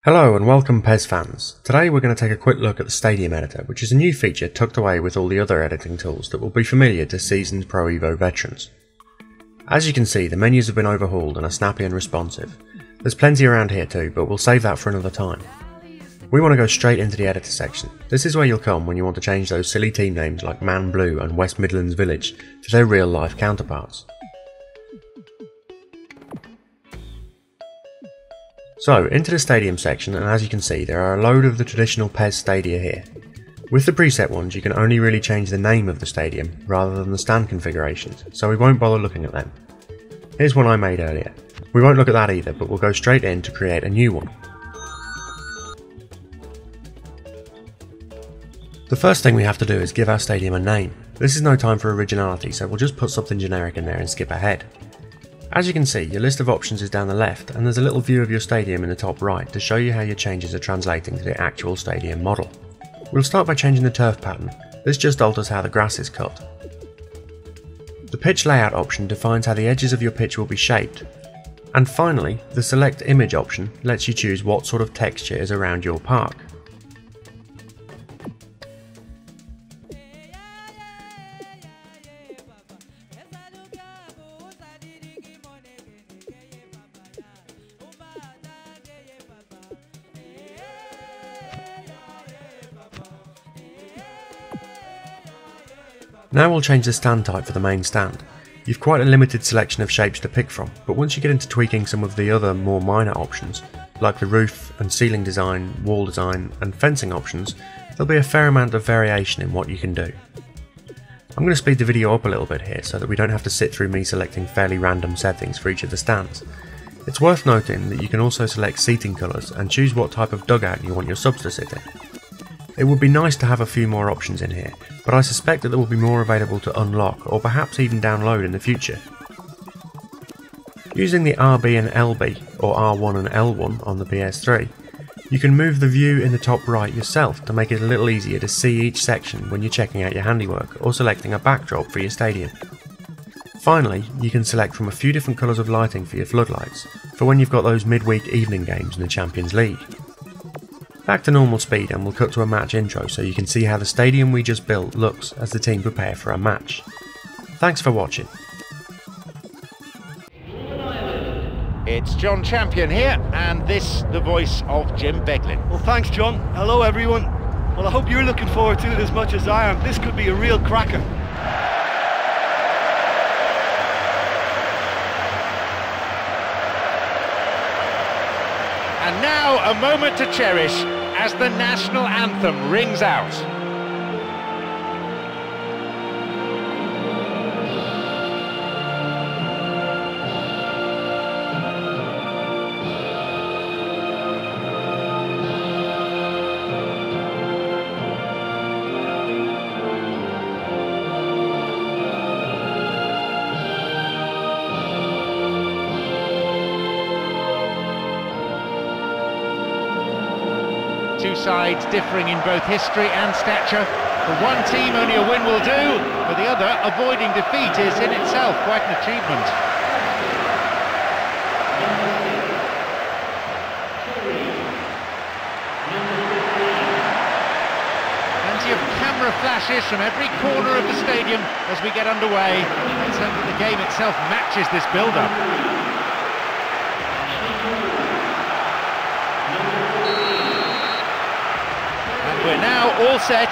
Hello and welcome PES fans. Today we're going to take a quick look at the Stadium Editor, which is a new feature tucked away with all the other editing tools that will be familiar to seasoned Pro Evo veterans. As you can see, the menus have been overhauled and are snappy and responsive. There's plenty around here too, but we'll save that for another time. We want to go straight into the editor section. This is where you'll come when you want to change those silly team names like Man Blue and West Midlands Village to their real life counterparts. So, into the Stadium section, and as you can see there are a load of the traditional PES stadia here. With the preset ones you can only really change the name of the stadium rather than the stand configurations, so we won't bother looking at them. Here's one I made earlier. We won't look at that either, but we'll go straight in to create a new one. The first thing we have to do is give our stadium a name. This is no time for originality, so we'll just put something generic in there and skip ahead. As you can see, your list of options is down the left, and there's a little view of your stadium in the top right to show you how your changes are translating to the actual stadium model. We'll start by changing the turf pattern. This just alters how the grass is cut. The pitch layout option defines how the edges of your pitch will be shaped. And finally, the select image option lets you choose what sort of texture is around your park. Now we'll change the stand type for the main stand. You've quite a limited selection of shapes to pick from, but once you get into tweaking some of the other more minor options, like the roof and ceiling design, wall design and fencing options, there'll be a fair amount of variation in what you can do. I'm going to speed the video up a little bit here so that we don't have to sit through me selecting fairly random settings for each of the stands. It's worth noting that you can also select seating colours and choose what type of dugout you want your subs to sit in. It would be nice to have a few more options in here, but I suspect that there will be more available to unlock or perhaps even download in the future. Using the RB and LB, or R1 and L1 on the PS3, you can move the view in the top right yourself to make it a little easier to see each section when you're checking out your handiwork or selecting a backdrop for your stadium. Finally, you can select from a few different colours of lighting for your floodlights, for when you've got those midweek evening games in the Champions League. Back to normal speed and we'll cut to a match intro so you can see how the stadium we just built looks as the team prepare for a match. Thanks for watching. It's John Champion here, and this the voice of Jim Beglin. Well, thanks, John. Hello, everyone. Well, I hope you're looking forward to it as much as I am. This could be a real cracker. And now a moment to cherish as the national anthem rings out. Two sides differing in both history and stature. For one team only a win will do, for the other avoiding defeat is in itself quite an achievement. Plenty of camera flashes from every corner of the stadium as we get underway. Let's hope that the game itself matches this build-up. We're now all set.